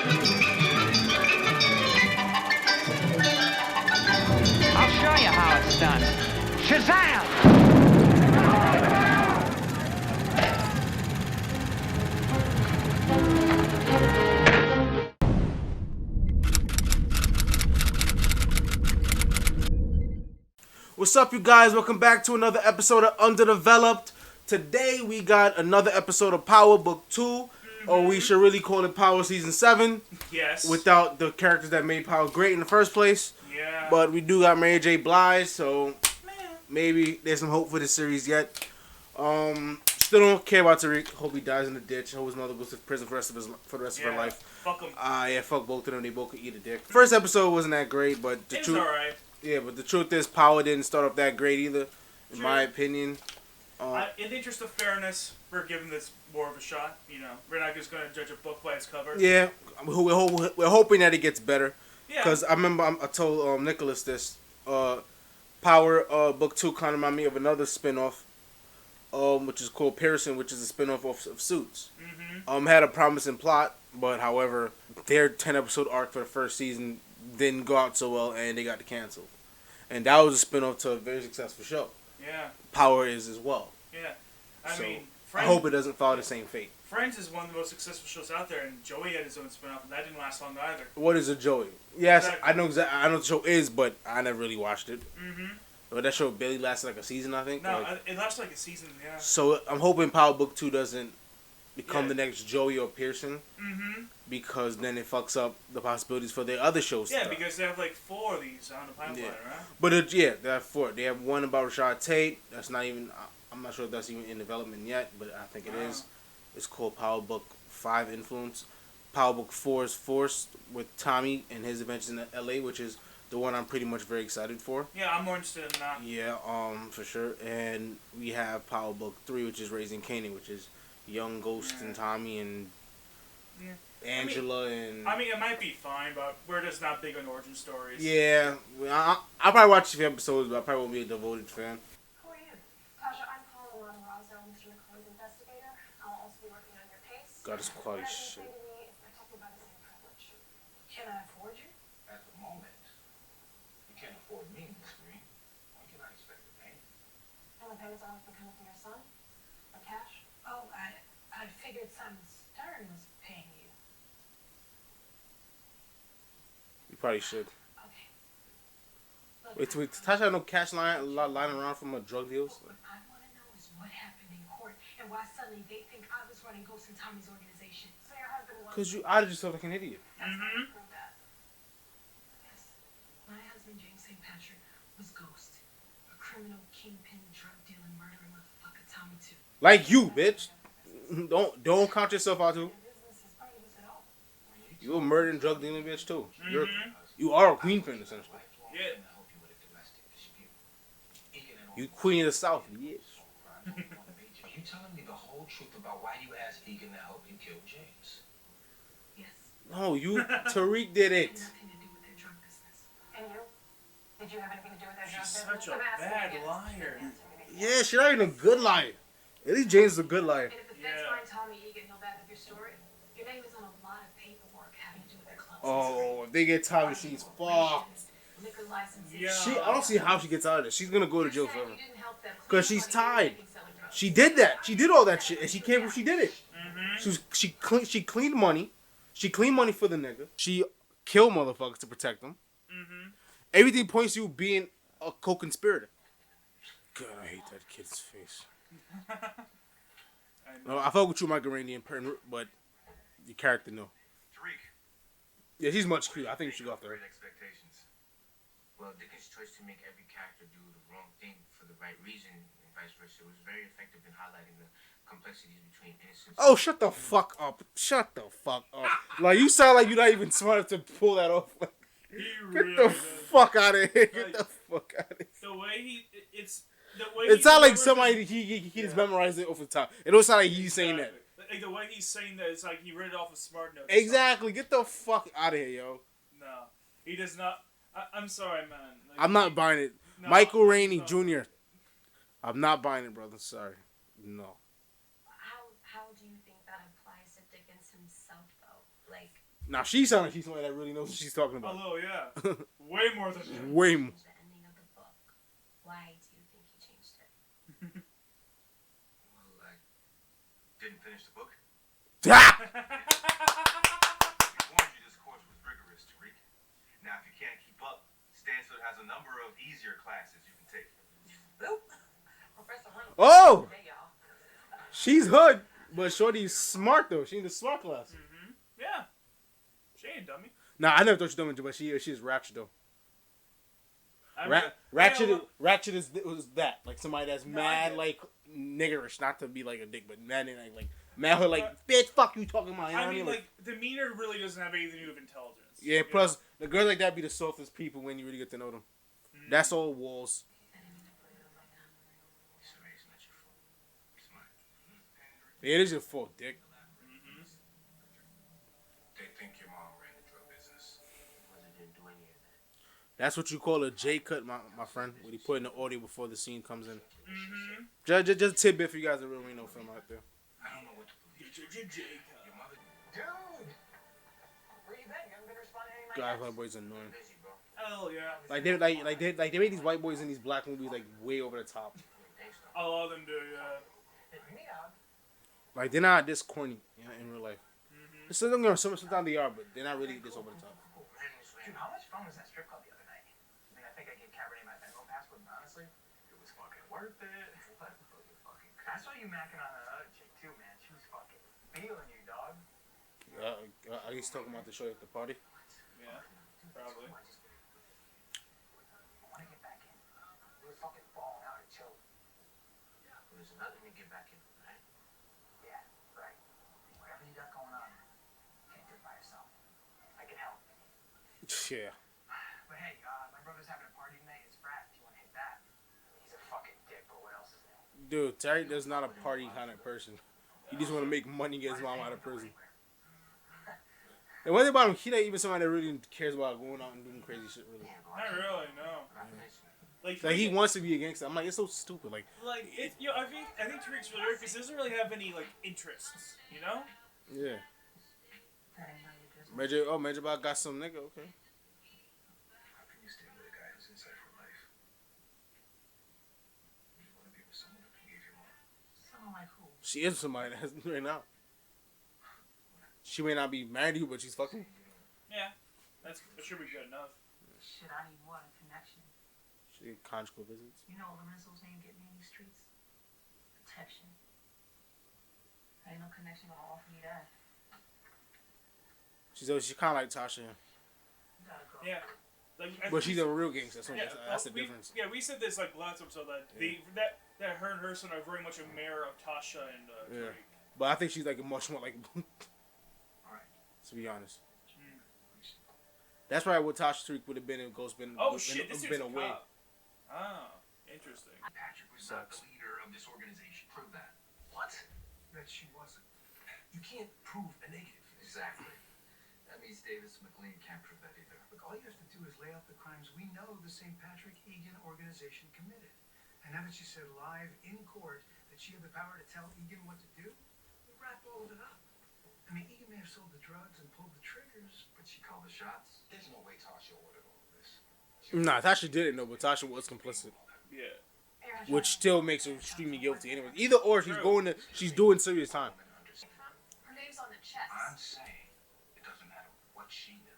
I'll show you how it's done. Shazam! What's up, you guys? Welcome back to another episode of Underdeveloped. Today we got another episode of Power Book 2, or we should really call it Power Season 7. Yes. Without the characters that made Power great in the first place. Yeah. But we do got Mary J. Blige, so maybe there's some hope for this series yet. Still don't care about Tariq. Hope he dies in the ditch. Hope his mother goes to prison for the rest of her life. Fuck him. Yeah, fuck both of them. They both could eat a dick. First episode wasn't that great, but the It's truth. alright. Yeah, but the truth is, Power didn't start off that great either, in my opinion. In the interest of fairness, we're giving this more of a shot. You know, we're not just going to judge a book by its cover. Yeah, we're hoping that it gets better. Yeah. Because I remember I told Nicholas this. Power Book 2 kind of reminded me of another spinoff, which is called Pearson, which is a spinoff of Suits. Mm-hmm. Had a promising plot, but however, their 10-episode arc for the first season didn't go out so well, and they got canceled. And that was a spinoff to a very successful show. Yeah. Power is as well. Yeah. I So, mean, I hope it doesn't follow the same fate. Friends is one of the most successful shows out there, and Joey had his own spinoff, and that didn't last long either. What is a Joey? Yes, Exactly. I know exactly. I know what the show is, but I never really watched it. Mm-hmm. But that show barely lasted like a season, I think. No, Like, it lasted like a season, yeah. so I'm hoping Power Book 2 doesn't become Yeah. the next Joey or Pearson, Mm-hmm. because then it fucks up the possibilities for their other shows. Yeah, because they have like 4 of these on the pipeline, Yeah. right? But they have 4. They have one about Rashad Tate. That's not even. I'm not sure if that's even in development yet, but I think it is. It's called Power Book 5 Influence. Power Book 4 is Force with Tommy and his adventures in L.A., which is the one I'm pretty much very excited for. Yeah, I'm more interested in that. Yeah, for sure. And we have Power Book 3, which is Raising Kanan, which is Young Ghost and Tommy and Angela and... I mean, it might be fine, but we're just not big on origin stories. Yeah, I'll probably watch a few episodes, but I probably won't be a devoted fan. Who are you? Tasha, I'm Paula Monrozo, Mr. McCoy's investigator. I'll also be working on your case. God, it's quality shit. Everything you say to me is protected by the same privilege. Can I afford you? At the moment, you can't afford me, Miss Green. When can I expect the payment? And the payment's always been coming from your son? Or cash? Oh, I figured Simon Stern was paying you. You probably should. Okay. Look, Wait, Tasha had no cash lying around from a drug deals? What I want to know is what happened in court and why suddenly they think I was running Ghost and Tommy's organization. So your husband was... Because you outed yourself like an idiot. Mm-hmm. Yes. My husband, James St. Patrick, was Ghost. A criminal, kingpin, drug-dealing, murdering motherfucker, Tommy too. Like you, bitch. Don't count yourself out too. Your business is part of this at all. You a murdering, drug dealing bitch too. Mm-hmm. You are a queen fin essentially. Yeah. To help you with a domestic dispute. Egan and You queen of the south, yes. Are you telling me the whole truth about why you asked Egan to help you kill James? Yes. No, Tariq did Had it. nothing to do with their drug business. And you? Did you have anything to do with their drug She's business? such a I'm asking bad you. liar. Yeah, she's not even a good liar. At least James is a good liar. And if the feds Yeah. find Tommy Egan, he'll back up your story. Your name is on a lot of paperwork having to do with their clubs. Oh, if they get Tommy, she's fucked. Liquor licenses. Yeah. I don't see how she gets out of this. She's gonna go to jail You're saying forever. you didn't help them 'Cause clean she's money tied. making selling drugs. She did that. She did all that shit, and she can't believe she did it. Mm-hmm. She cleaned money. She cleaned money for the nigga. She killed motherfuckers to protect them. Mm-hmm. Everything points to you being a co-conspirator. God, I hate that kid's face. No, I fuck with you, Michael Rainey, but your character, no. Tariq. Yeah, she's much cute. I think you should go off there. Great expectations. Well, Dickens' choice to make every character do the wrong thing for the right reason and vice versa was very effective in highlighting the complexities between innocence. Oh, shut the fuck up. Shut the fuck up. Like, you sound like you're not even smart enough to pull that off. Like, He get really the does. fuck out of here. Get the fuck out of here. The way the way It sounds like delivers somebody, it- he just memorized it off the top. It don't sound like he's saying that. Like the way he's saying that, it's like he read it off of Smart Notes. Exactly. Get the fuck out of here, yo. No, he does not. I'm sorry, man. Like, I'm not buying it. No, Michael Rainey no. Jr. I'm not buying it, brother. Sorry. No. How do you think that applies to Dickens himself, though? Like, Now she sounds like she's somebody that really knows what she's talking A about. little, yeah. Way more than him. Way more. The ending of the book. Why do you think he changed it? Well, I didn't finish the book. Ah! We warned you this course was rigorous, Tariq. Now, if you can't keep up, Stanford has a number of easier classes you can take. Professor Hunt. Oh! Hey, y'all. She's hood, but Shorty's smart though. She in the smart class. Yeah. She ain't dummy. Nah, I never thought she was dumb, but she's ratchet though. Ratchet was that like somebody that's No, I mad get it. like niggerish, not to be like a dick, but mad and like mad hood like bitch. Fuck you talking about? You know I what mean, like, demeanor really doesn't have anything to do with intelligence. yeah. you Plus, know? the girls like that be the softest people when you really get to know them. That's all walls. It's the reason that you're smart. Yeah, it is your fault, dick. They think your mom ran the drug business. Mother didn't do any of that. That's what you call a J cut, my friend. When he put in the audio before the scene comes in. Mm-hmm. Just a tidbit for you guys that really know film out there. I don't know what to believe. Your mother. Dude! Where you been? You haven't been responding to any of my God, texts? white boys annoying. Busy, bro. Hell yeah. They made these white boys in these black movies like way over the top. Thanks, though. A lot of them do, yeah. Hey, bring me out. Like they're not this corny, you know, in real life. So don't get me wrong, sometimes they are, but they're not really this over the top. Dude, how much fun was that strip club the other night? I mean, I think I gave Cabernet my Venmo password, but honestly, It was fucking worth it. what? I saw you macking on that other chick too, man. She was fucking feeling you, dog. Are you talking about the show at the party? Yeah. Probably. I want to get back in. We were fucking falling out and chill. There's nothing to get back in, right? Yeah, right. Whatever you got going on, can't do it by yourself. I can help. Yeah. But hey, my brother's having a party tonight. It's Brad. Do you want to hit that? He's a fucking dick, but what else is there? Dude, Tariq is not a party kind of person. He just want to make money, get his mom out of prison. And one thing about him, he not even somebody that really cares about going out and doing crazy shit, really. Not really, no. Like Like, he wants to be a gangster. I'm like, it's so stupid. Like, it, you know, I think Tariq's really weird because he doesn't really have any like interests, you know. yeah. That ain't none of your business. Major Bob got some nigga, okay. How can you stay with a guy who's inside for life? You want to be with someone who can give you more. Someone like who? She is somebody that's right now. She may not be married to you, but she's fucking. Yeah, that should be good enough. Shit, I need more than connection. She did conjugal visits. You know what Lorenzo's name get me in these streets? Protection. Ain't no connection gonna offer me that. She's kind of like Tasha, You gotta go. Yeah. Like, but she's a real gangster. So yeah, that's the we- difference. Yeah, we said this like last episode that that her and her son are very much a mirror of Tasha and Yeah. Tariq. But I think she's like much more like. Alright. To be honest. Mm. That's right. What Tasha Tariq would have been if Ghost been Oh shit, this been dude's a away. cop. Ah, interesting. Patrick was not the leader of this organization. Prove that. What? That she wasn't. You can't prove a negative. Exactly. That means Davis McLean can't prove that either. Look, all you have to do is lay out the crimes we know the St. Patrick Egan organization committed. And now that she said live in court that she had the power to tell Egan what to do, we wrap all of it up. I mean, Egan may have sold the drugs and pulled the triggers, But she called the shots. There's no way Tasha ordered all of this. Nah, Tasha didn't know, but Tasha was complicit, Yeah. which still makes her extremely guilty. Anyway, either or, she's True. she's doing serious time. Her name's on the chest. I'm saying it doesn't matter what she knew.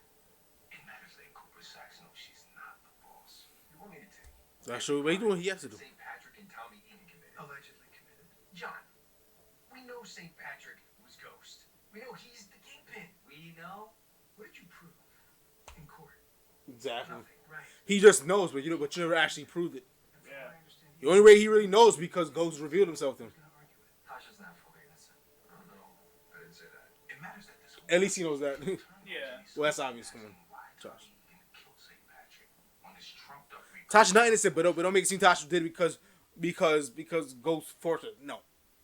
It matters that Cooper Sachs knows she's not the boss. you want me to take That's true. What he has to do. St. Patrick and Tommy Egan committed. allegedly committed. John, we know St. Patrick was Ghost. We know he's the kingpin. We know. What did you prove in court? Exactly. Nothing, right? He just knows, but you never actually proved it. And from Yeah. what I understand, The only way he really knows because Ghost revealed himself to him. gonna argue it. Tasha's not fully innocent. Oh no, I didn't say that. It matters that this At least he knows that. Yeah. Well, that's obvious. Come on, why Josh. Tommy Egan killed St. Patrick on this trumped up report. Tasha not innocent, but don't make it seem Tasha did it because Ghost forced her. No,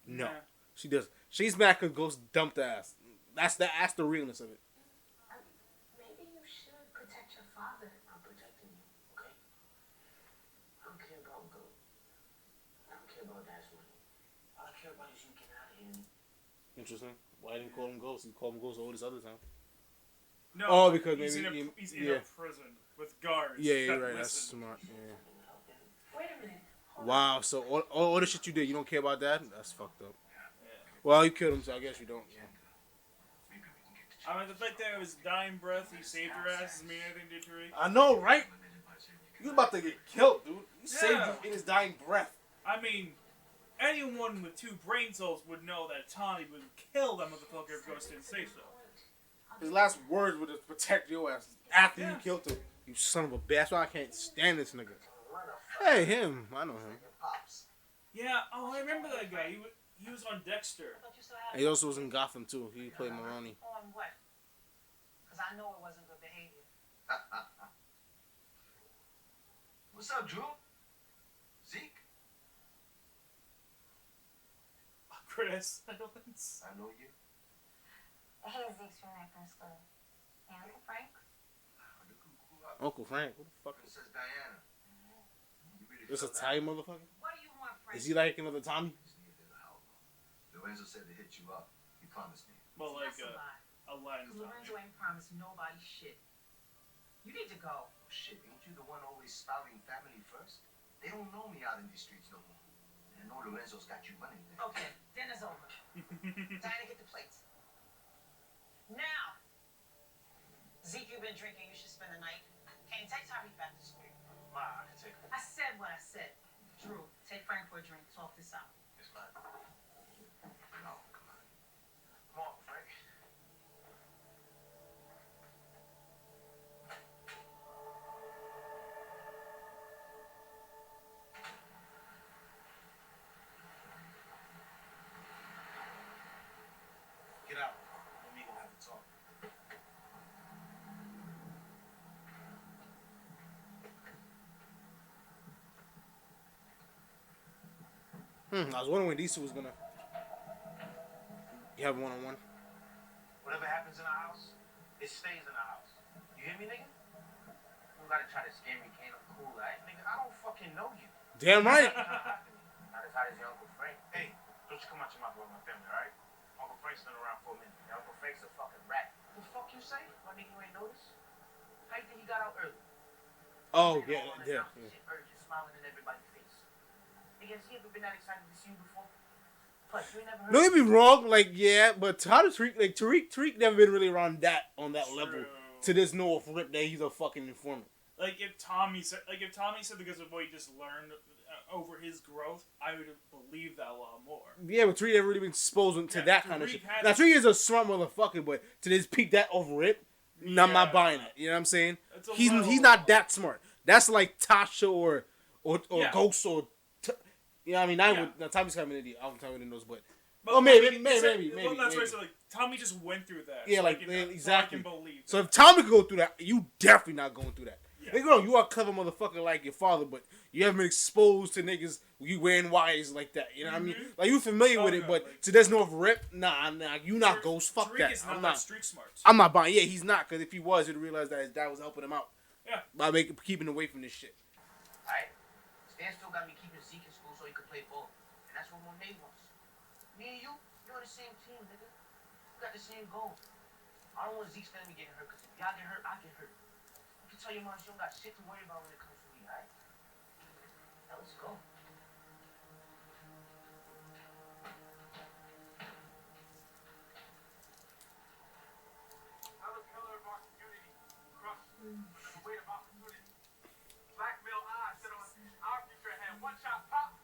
Nah. she does. She's mad because Ghost dumped her ass. That's the realness of it. Maybe you should protect your father. I'm protecting you, okay? I don't care about gold. I don't care about Dad's money. All I care about is you getting out of here. Interesting. Why didn't call him Ghost? He called him Ghost all this other time. No, Oh, because he's maybe he's in yeah. a prison with guards. Yeah, you're that right. That's listen. smart. Yeah. Wait a minute. Wow. So all the shit you did, you don't care about that? That's fucked up. Yeah. Well, you killed him, so I guess you don't. Yeah. I mean, the fact that it was dying breath, he saved her ass, doesn't mean anything to Tariq. I know, right? You about to get killed, dude. You saved Yeah. him in his dying breath. I mean, anyone with 2 brain cells would know that Tommy would kill that motherfucker if Ghost didn't say so. His last words were to protect your ass after you Yeah. killed him. You son of a bitch. That's why I can't stand this nigga. Hey, him. I know him. Yeah, oh, I remember that guy. He was on Dexter. And he also was in Gotham, too. He played Maroni. On what? Because I know it wasn't good behavior. What's up, Drew? Zeke? Chris Edmonds. I know you. Hey, Zeke's roommate from school. And Uncle Frank? Uncle Frank. Who the fuck is Princess Diana. this? Italian motherfucker? What do you want, Frank? Is he like another Tommy? Lorenzo said to hit you up. He promised me. Well, like That's a lie. a Latin Because Lorenzo Tommy. ain't promised nobody shit. You need to go. Shit, ain't you the one always spouting family first? They don't know me out in these streets no more. And I know Lorenzo's got you running things. Okay, dinner's over. Diana, get the plates. Now! Zeke, you've been drinking. You should spend the night. Kane, take Tariq back to school. Ma, I can take her. I said what I said. Drew, take Frank for a drink. Talk this out. It's fine. No, come on. Come on, Frank. Get out. And we gonna have to talk. I was wondering when these two was gonna. You have one-on-one? Whatever happens in the house, it stays in the house. You hear me, nigga? You don't gotta try to scare me, Kane. I'm cool, right? Nigga, I don't fucking know you. Damn right. Not as hot as your Uncle Frank. Hey, don't you come out your mouth about my family, alright? Uncle Frank's been around for a minute. Your Uncle Frank's a fucking rat. What the fuck you say? My nigga, you ain't noticed? How you think he got out early? Oh Nigga, yeah, all on the yeah. couch and shit, urgent, smiling in everybody's face. Nigga, has he ever been that excited to see you before? Plus, you ain't never heard Don't get me wrong, like yeah, but how does Tariq never been really around that on that level to this no off rip that he's a fucking informant. Like if Tommy said because of what he just learned over his growth, I would believe that a lot more. Yeah, but Tariq never really been exposed to that kind of Tariq shit. has- Now Tariq is a smart motherfucker, but to this peak that over rip, I'm not Yeah. buying it. You know what I'm saying? It's a He's little- not that smart. That's like Tasha or Yeah. Ghost or. You know what I mean? I Yeah. would. Now, Tommy's kind of an idiot. I don't tell you knows, but. But Oh, maybe. Well, that's maybe. right. So like Tommy just went through that. Yeah, so like, I can, exactly. So I can believe. So if Tommy could go through that, you definitely not going through that. Yeah. Hey, girl, you are a clever motherfucker like your father, but you haven't been exposed to niggas you wearing wires like that. You know what I mean? Like you familiar with Oh, it, no, but like- to there's no rip. Nah, you not Ghost. Fuck Tariq that. is not I'm that not. street smart. I'm not buying. Yeah, he's not. Because if he was, he'd realize that his dad was helping him out Yeah. by keeping away from this shit. Alright? Stan still got me keeping Zeke in school so he could play ball. And that's what Monet wants. Me and you're on the same team, nigga. We got the same goal. I don't want Zeke's family getting hurt, because if y'all get hurt, I get hurt. You can tell your mom she don't got shit to worry about when it comes to me, alright? Now let's go. I'm a pillar of our community. Crush the weight of opportunity. Black male eyes set on our future ahead. One shot pop.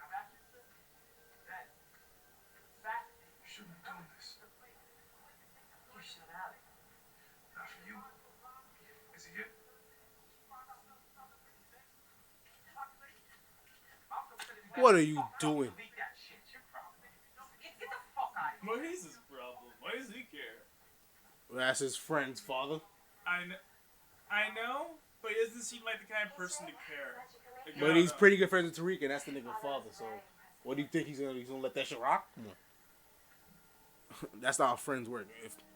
I'm asking you, sir. That fact. You shouldn't have done this. You should have. Not for you. Is he here? What are you doing? Delete that shit. Your problem. Get the fuck out of here. What is his problem? Why does he care? That's his friend's father. I know, but he doesn't seem like the kind of person to care. Like, I But don't he's know. pretty good friends with Tariq, and that's the nigga's father. So, what do you think he's gonna let that shit rock? Come on. That's not how friends work.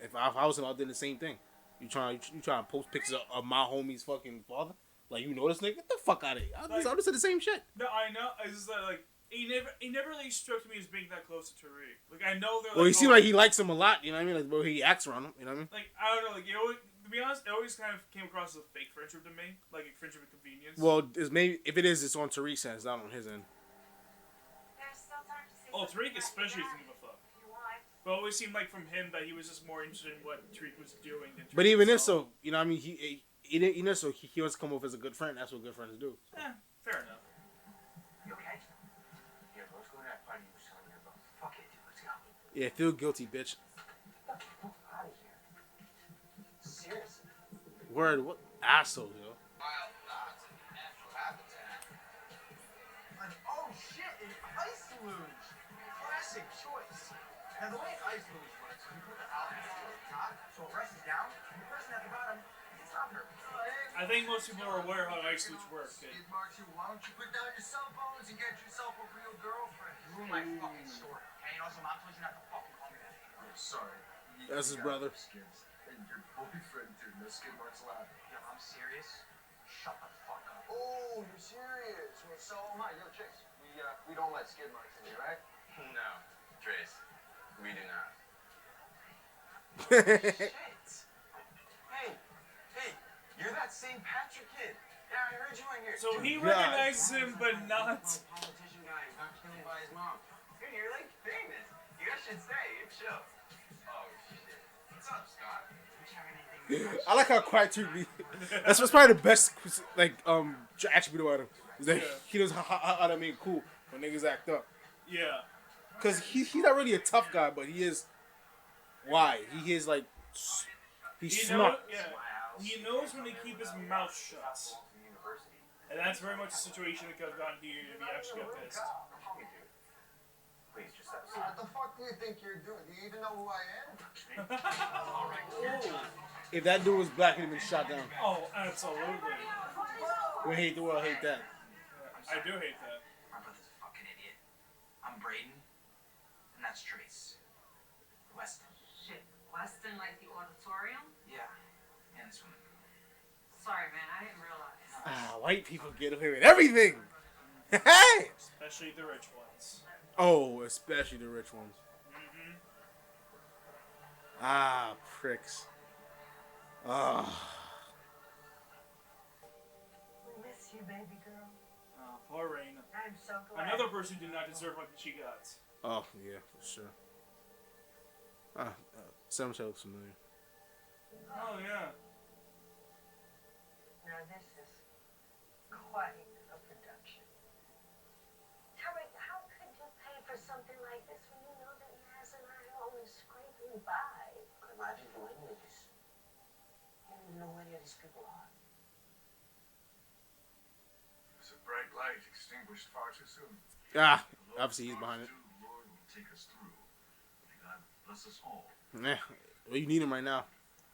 If I was him, I did the same thing. You trying to post pictures of my homie's fucking father? Like you know this nigga? Get the fuck out of here! I Like- just said the same shit. No, I know. It's just that, like, he never really struck me as being that close to Tariq. Like I know they're like. Well, he seemed like he likes him a lot. You know what I mean? Like, well, he acts around him. You know what I mean? Like I don't know. Like to be honest, it always kind of came across as a fake friendship to me, like a friendship of convenience. Well, if it is, it's on Tariq's end. It's not on his end. There's still time to say Oh, something Tariq about especially your doesn't dad, give a fuck. if you want. But it always seemed like from him that he was just more interested in what Tariq was doing than Tariq But even if himself. so, you know what I mean? He wants to come off as a good friend. That's what good friends do. So. Fair enough. You okay? Yeah, bro, let's go to that party you were telling me about. Fuck it, dude. Let's go. Yeah, feel guilty, bitch. Get the fuck out of here. Seriously. Word, what asshole, yo. Wild thoughts in your natural habitat. Oh shit, an ice luge. Classic choice. Now the way an ice luge works, you put the alcohol on top, so it rests down, and the person at the bottom gets under. I think most people are aware how ice luge work. Skid marks you. Why don't you put down your cell phones and get yourself a real girlfriend? You ruined my fucking story, okay? And also, Mom told you not to fucking call me that. I'm sorry. That's his brother. Skids. And your boyfriend too. No skid marks allowed. Yo, I'm serious. Shut the fuck up. Oh, you're serious? Well, so am I. Yo, Chase, we don't let skid marks in here, right? No, Trace, we do not. Shit. Hey, you're that St. Patrick kid. Yeah, I heard you in here. So he God. recognizes him, but not. Politician guy who got killed by his mom. Dude, you're like famous. You guys should stay. It's chill. Oh shit. What's up, Scott? I like how quiet Tariq be. That's what's probably the best attribute about him. Is that he knows how to make it cool when niggas act up. Yeah. Cause he's not really a tough guy, but he is. Why? He is like. He's smart. He knows when to keep his mouth shut. And that's very much a situation that could have gotten here if he actually got pissed. Please, just what the fuck do you think you're doing? Do you even know who I am? If that dude was black, he'd have been shot down. Oh, absolutely. We hate the world, hate that. I do hate that. My brother's a fucking idiot. I'm Braden, and that's Trace. Weston. Shit, Weston like the auditorium? Yeah, and this one. Sorry, man, I didn't realize. White people get away with everything. Hey. Especially the rich ones. Oh, especially the rich ones. Mm-hmm. Ah, pricks. Ah. We miss you, baby girl. Oh, poor Rain. I'm so glad. Another person who did not deserve what she got. Oh, yeah, for sure. Some show looks familiar. Oh, yeah. Now this is quite a production. Tariq, how could you pay for something like this when you know that Yaz and I are only scraping by? But imagine you any of this. You don't even know who any of these people are. It's a bright light extinguished far too soon. Ah, obviously he's behind it. The Lord will take us through. May God bless us all. Yeah, well, you need him right now.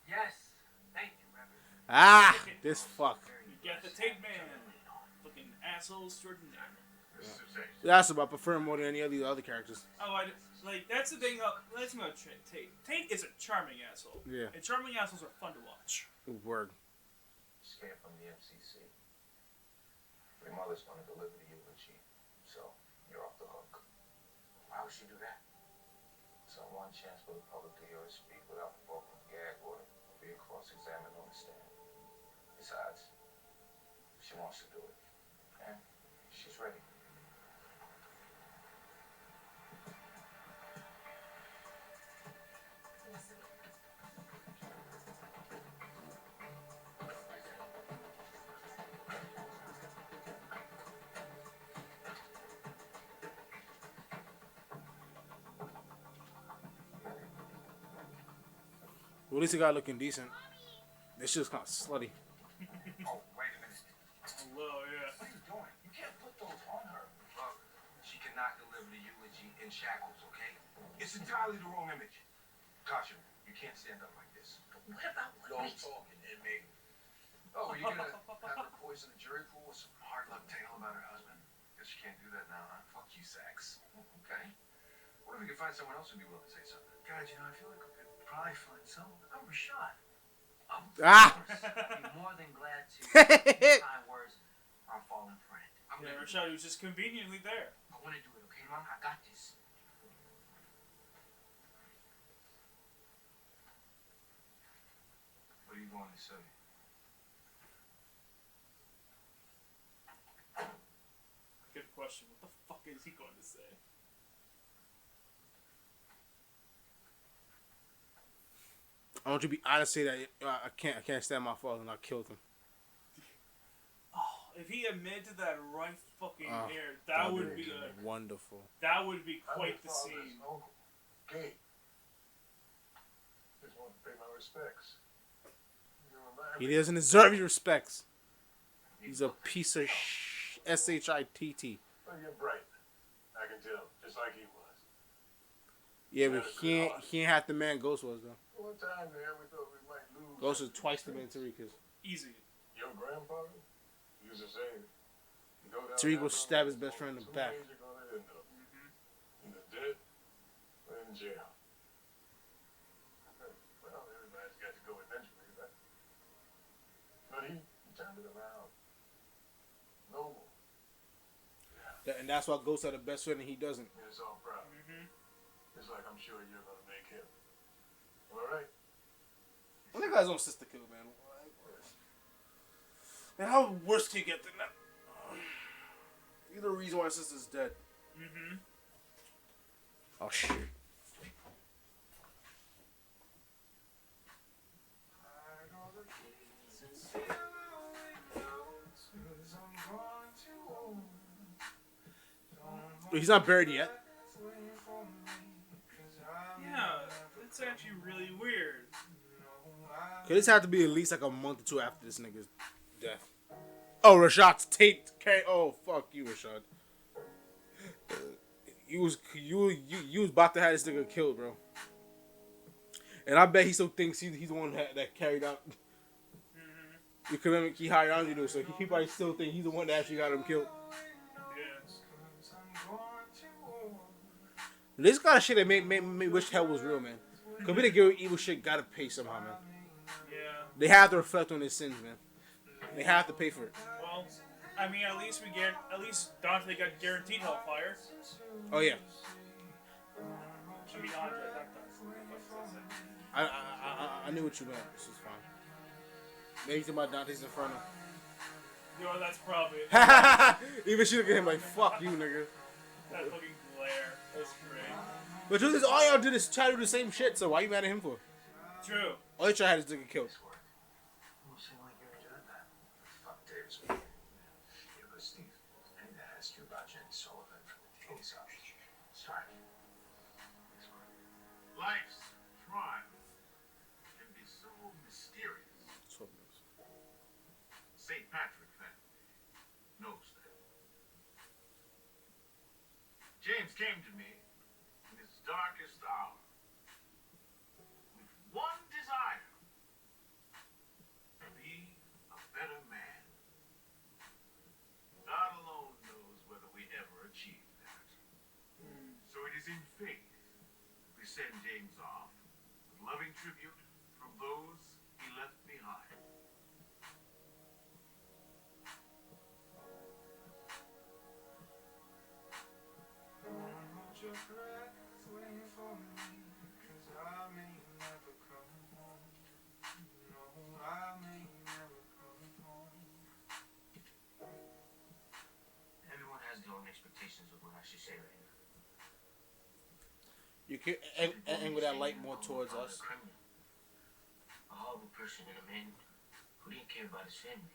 Yes. Thank you, Reverend. Ah, this fuck. You got the tape man. Fucking asshole extraordinaire. This is Tate. That's about prefer him more than any of the other characters. Oh, that's the thing. Let's go Tate. Tate is a charming asshole. Yeah. And charming assholes are fun to watch. Word. Scared from the MCC. Your mother's gonna deliver the eulogy, so you're off the hook. Why would she do that? So one chance for the public to hear her speak without provoking gag order or being cross-examined on the stand. Besides, she wants to do it, and she's ready. Well, at least the guy looking decent. This shit's kind of slutty. Oh, wait a minute. Hello, yeah. What are you doing? You can't put those on her. Look, she cannot deliver the eulogy in shackles, okay? It's entirely the wrong image. Caution, you can't stand up like this. What about No talking, inmate. Oh, are you gonna have her poison the jury pool with some hard luck tale about her husband? Guess you can't do that now, huh? Fuck you, Sax. Okay. What if we could find someone else who'd be willing to say something? God, I feel like we could probably find someone. I'm Rashad. Ah! I'd be more than glad to. Kind words, our fallen friend. Yeah, Rashad was just conveniently there. But want to do it, okay, Mom? I got this. What are you going to say? Good question. What the fuck is he going to say? I want you to be honest. Say that I can't stand my father and I killed him. Oh, if he admitted to that right fucking here, that That'd would be like wonderful. that would be I'm quite your the father's scene. uncle, Gabe. Just want to pay my respects. You know, He doesn't deserve your respects. He's a piece of SHITT. Well, you're bright. I can tell, just like he was. Yeah, but he ain't half the man Ghost was though. One time there, we thought we might lose. Ghost is twice the man Tariq is. Easy. Your grandfather used to say, you go down Tariq that will road, stab his best friend in the two back. ways you're gonna end up. Either dead or in jail. Well, everybody's got to go eventually, right? But he turned it around. Noble. And that's why Ghost had a best friend and he doesn't. You're so proud. Just like I'm sure you're gonna make him. All right? Well, that guy's own sister killed, man. Man, how worse can you get than that? You're the reason why his sister's dead. Oh shit. He's not buried yet. Yeah, it's actually really weird. Cause this had to be at least like a month or two after this nigga's death. Oh, Rashad's Tate. Oh, fuck you, Rashad. You was about to have this nigga killed, bro. And I bet he still thinks he's the one that carried out the commitment he hired on you to. So he probably still think he's the one that actually got him killed. This kind of shit that made me wish hell was real, man. Cause we the evil shit gotta pay somehow, man. Yeah. They have to reflect on their sins, man. They have to pay for it. Well, I mean, at least Dante got guaranteed hellfire. Oh yeah. I mean, Andre, not Dante. I knew what you meant. This is fine. Maybe to my Dante's Inferno. Yo, that's probably it. Even she look at him like, fuck you, nigga. That fucking glare. That's great. But truth is, all y'all did is try to do the same shit, so why you mad at him for? True. All you try to have is nigga killed. Don't seem like you're enjoying that. Fuck Dave's man. Yeah, but Steve, I need to ask you about Jenny Sullivan from the Daily South. Sorry. Life's trial can be so mysterious. St. Patrick family knows that. James came to me in his darkest hour with one desire: to be a better man. God alone knows whether we ever achieve that. So it is in faith that we send James off with loving tribute from those he left behind. Everyone has their own expectations of what I should say right now. You can angle that light more towards us. A horrible person and a man who didn't care about his family.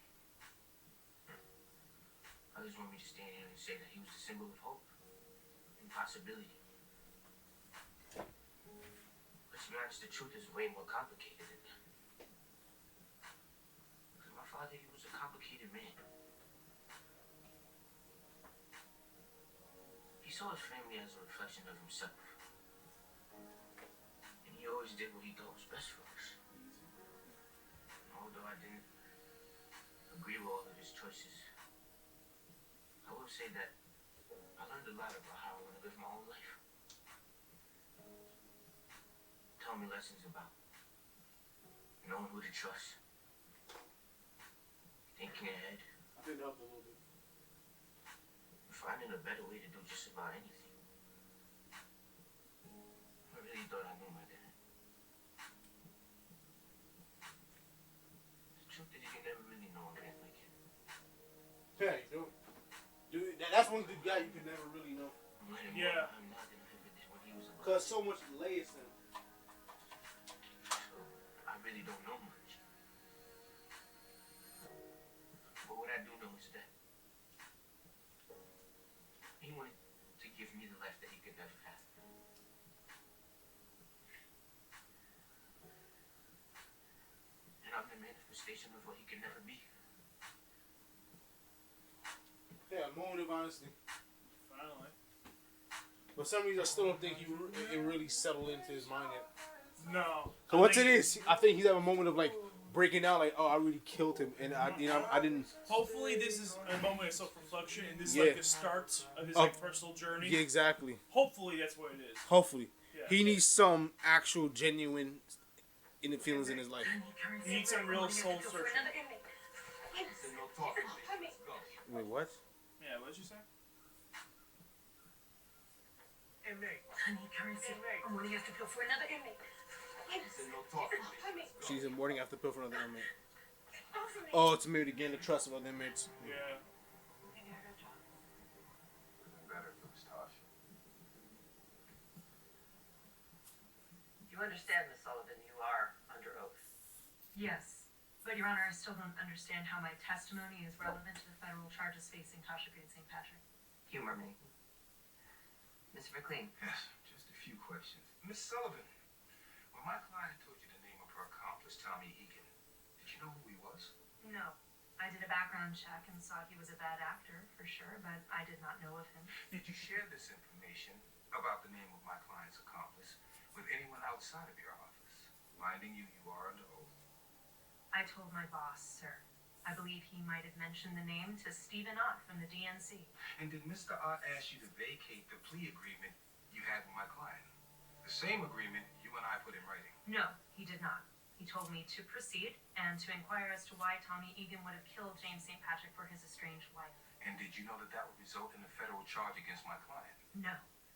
Others want me to stand here and say that he was a symbol of hope and possibility. But to be honest, the truth is way more complicated than that. Because my father, he was a complicated man. He saw his family as a reflection of himself. And he always did what he thought was best for us. And although I didn't agree with all of his choices, I will say that I learned a lot about how I want to live my own life. Taught me lessons about knowing who to trust, thinking ahead, I think that helped a little bit. finding a better way to do just about anything. I really thought I knew my dad. The truth is, you can never really know a man like him. Yeah, you do. Dude, that's one good guy you can never really know. Yeah. I'm not gonna forget what he was about. Cause so much layers in him. So, I really don't know much. But what I do know is that he wanted to give me the life that he could never have. And I'm the manifestation of what he could never be. Yeah, a moment of honesty. Finally. But for some reason, I still don't think it really settled into his mind yet. No. So what's it is? I think he's having a moment of like breaking out, like, oh, I really killed him, and I didn't. Hopefully, this is a moment of self-reflection, and this is Yeah. like the start of his like personal journey. Yeah, exactly. Hopefully, that's what it is. Hopefully, Yeah. he needs some actual genuine feelings in his life. He needs some real soul searching. No talking, let's go. Wait, what? Yeah, what did you say? Inmate. Honey, currency. I'm going to have to go for another inmate. No talking, let's go. She's in boarding after pill for another inmate. Oh, it's maybe to gain the trust of other inmates. Yeah. Better if it was Tasha. You understand, Miss Sullivan, you are under oath. Yes, but Your Honor, I still don't understand how my testimony is relevant to the federal charges facing Tasha Green St. Patrick. Humor me. Mr. McLean. Yes, just a few questions. Miss Sullivan, when my client told you the name of her accomplice, Tommy Egan, did you know who he was? No, I did a background check and saw he was a bad actor, for sure, but I did not know of him. Did you share this information about the name of my client's accomplice with anyone outside of your office? Reminding you, you are under oath. I told my boss, sir. I believe he might have mentioned the name to Stephen Ott from the DNC. And did Mr. Ott ask you to vacate the plea agreement you had with my client? The same agreement you and I put in writing. No, he did not. He told me to proceed and to inquire as to why Tommy Egan would have killed James St. Patrick for his estranged wife. And did you know that that would result in a federal charge against my client? No.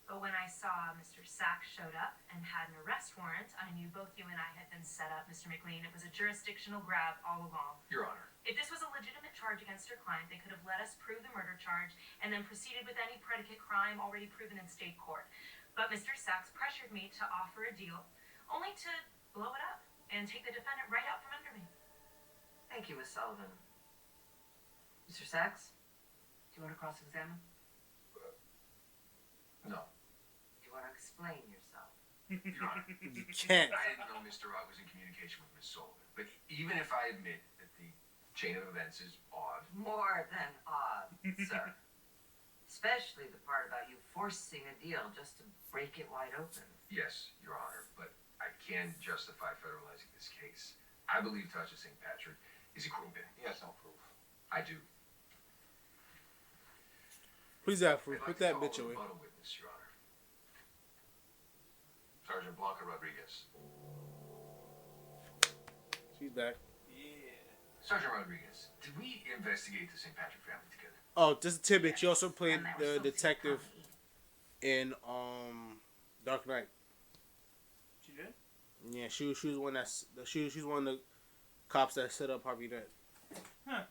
But when I saw Mr. Sachs showed up and had an arrest warrant, I knew both you and I had been set up, Mr. McLean. It was a jurisdictional grab all along. Your Honor. If this was a legitimate charge against your client, they could have let us prove the murder charge and then proceeded with any predicate crime already proven in state court. But Mr. Sachs pressured me to offer a deal, only to blow it up and take the defendant right out from under me. Thank you, Miss Sullivan. Mr. Sachs, do you want to cross-examine? No. Do you want to explain yourself? Your Honor. You can't. I didn't know Mr. Ott was in communication with Miss Sullivan. But even if I admit that the chain of events is odd, More than odd, sir. Especially the part about you forcing a deal just to break it wide open. yes, Your Honor, but I can justify federalizing this case. I believe Tasha St. Patrick is a criminal. He has no proof. I do. Please have I'd proof. like Put to that call bitch a away. rebuttal witness, Your Honor. Sergeant Blanca Rodriguez. She's back. Sergeant Rodriguez, did we investigate the St. Patrick family together? Oh, just a tidbit. She also played And they were the still detective Tommy. in Dark Knight. She did? Yeah, she was one she's one of the cops that set up Harvey Dent. Huh.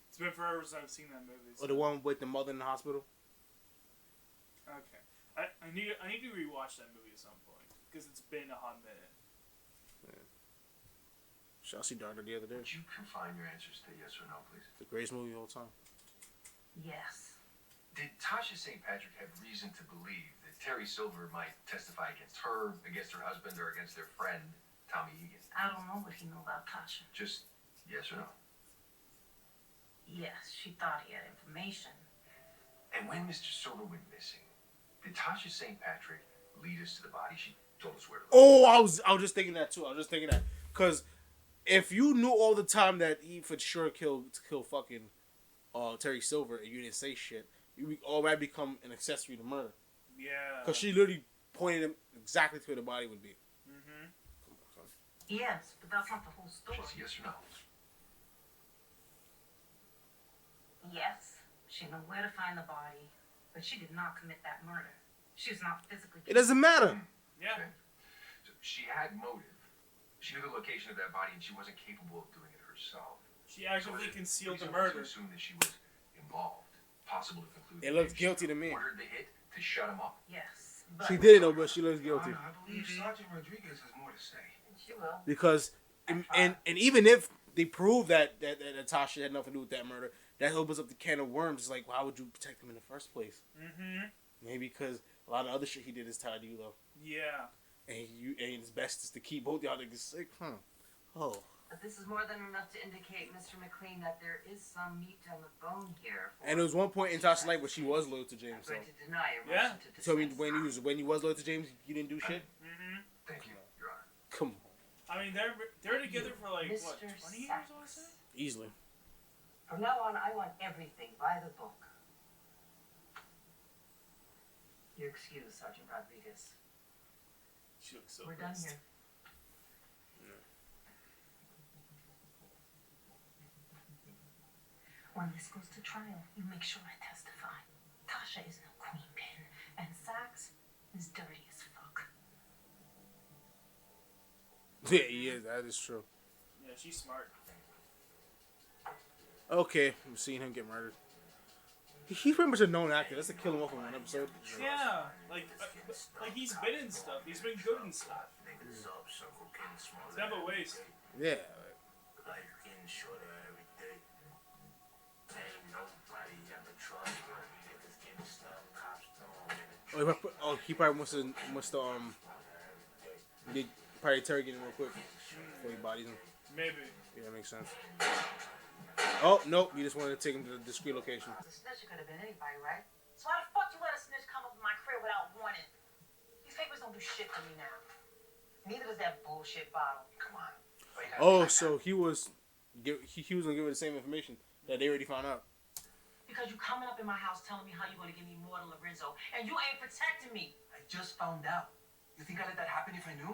It's been forever since I've seen that movie. Or the one with the mother in the hospital. Okay. I need to rewatch that movie at some point because it's been a hot minute. Shall see Darker the other day. Would you confine your answers to yes or no, please? The greatest movie of all time. Yes. Did Tasha St. Patrick have reason to believe that Terry Silver might testify against her, against her husband, or against their friend, Tommy Egan? I don't know what he knew about Tasha. Just yes or no? Yes, she thought he had information. And when Mr. Silver went missing, did Tasha St. Patrick lead us to the body? She told us where to look. Oh, I was just thinking that too. Because if you knew all the time that he for sure killed fucking Terry Silver and you didn't say shit, you would already become an accessory to murder. Yeah. Because she literally pointed him exactly to where the body would be. Mm-hmm. Come on, son. Yes, but that's not the whole story. Just yes or no? Yes. She knew where to find the body, but she did not commit that murder. She was not physically. It doesn't matter. Yeah. So she had motive. She knew the location of that body, and she wasn't capable of doing it herself. She actively concealed the reasonable to murder. assume that she was involved. Possible to conclude. It that looks she guilty to me. Ordered the hit to shut him up. Yes, but She did it though, but she looks guilty. I believe Sergeant Rodriguez has more to say. she will. Because and even if they prove that Natasha had nothing to do with that murder, that opens up the can of worms. It's like, why would you protect him in the first place? Mm-hmm. Maybe because a lot of other shit he did is tied to you though. Yeah. And it's best is to keep both y'all niggas sick, huh? Oh. But this is more than enough to indicate, Mr. McLean, that there is some meat on the bone here. And there was one point in Tasha's life where she was loyal to James. So, I'm going to deny a Yeah. motion to so I mean, dismiss. when you was loyal to James, you didn't do shit. Mm-hmm. Thank you, Your Honor. Come on, I mean, they're together for like what, Mr. 20 years? I would say. easily. From now on, I want everything by the book. You're excused, Sergeant Rodriguez. She looks so We're done pissed. here. When this goes to trial, you make sure I testify. Tasha is no queen pin, and Sachs is dirty as fuck. Yeah, he is. That is true. Yeah, she's smart. Okay, I'm seeing him get murdered. He's pretty much a known actor. That's to kill him off in one episode. Yeah, like he's been in stuff. He's been good in stuff. It's never waste. Yeah. He probably wants to get probably Tariq in real quick before he bodies him. Maybe. Yeah, that makes sense. Oh nope, you just wanted to take him to the discreet location. The snitch could have been anybody, right? So why the fuck you let a snitch come up in my crib without warning? These papers don't do shit for me now. Neither does that bullshit bottle. Come on. Oh, so he was gonna give her the same information that they already found out. Because you coming up in my house telling me how you gonna give me more to Lorenzo, and you ain't protecting me. I just found out. You think I'd let that happen if I knew?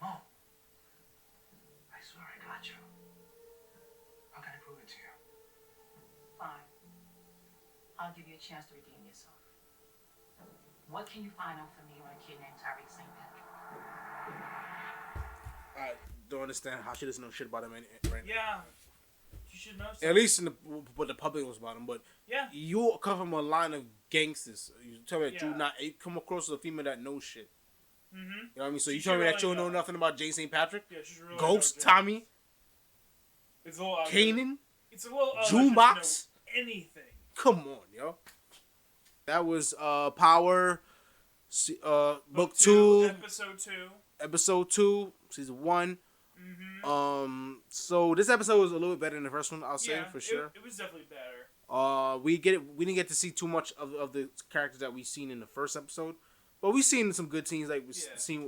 Mom. I swear I got you. How can I prove it to you? Fine. I'll give you a chance to redeem yourself. What can you find out for me on a kid named Tariq St. Patrick? I don't understand how she doesn't know shit about him right now. Yeah. You should know something. At least in what the public was about him, but Yeah. you come from a line of gangsters. You tell me that Yeah. you come across as a female that knows shit. Mm-hmm. You know what I mean? So She you tell me should that you don't really know nothing about Jay St. Patrick, Yeah, she's really Ghost, know Tommy, It's a little out there. Kanan. It's a little out there Jukebox? to know anything. Come on, yo. That was Power, book 2, Episode 2. episode 2, season 1. Mm-hmm. So this episode was a little bit better than the first one, I'll say, Yeah, for sure. It was definitely better. We didn't get to see too much of the characters that we seen in the first episode, but we've seen some good scenes. Like we've seen we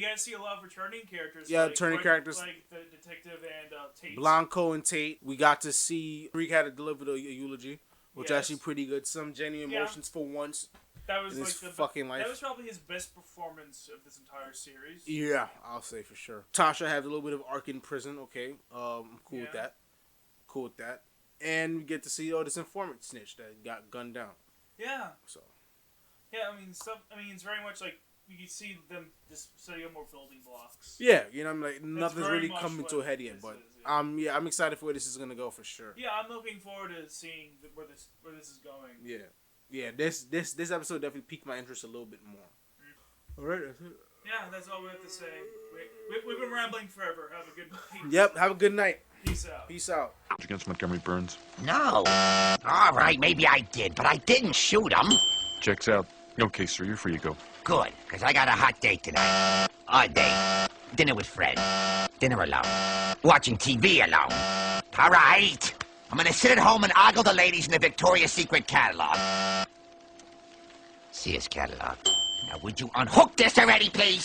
got to see a lot of returning characters. Yeah, returning characters like the detective and Tate. Blanco and Tate. We got to see Tariq had to deliver a eulogy, which Yes. actually pretty good. Some genuine emotions for once. That was in like his the fucking life. That was probably his best performance of this entire series. Yeah, I'll say for sure. Tasha had a little bit of arc in prison. Okay, I'm cool with that. Cool with that. And we get to see this informant snitch that got gunned down. Yeah. So. Yeah, I mean, it's very much like you can see them just setting up more building blocks. Yeah, you know, I'm like nothing's very really much coming to a what head yet, but this is, I'm excited for where this is gonna go for sure. Yeah, I'm looking forward to seeing where this is going. Yeah. This episode definitely piqued my interest a little bit more. All right, that's it. Yeah, that's all we have to say. We've been rambling forever. Have a good night. Yep. Have a good night. Peace out. Peace out. Against Montgomery Burns. No. All right, maybe I did, but I didn't shoot him. Checks out. Okay, sir, you're free to go. Good, because I got a hot date tonight. Odd date. Dinner with Fred. Dinner alone. Watching TV alone. All right. I'm going to sit at home and ogle the ladies in the Victoria's Secret catalog. See his catalog. Now, would you unhook this already, please?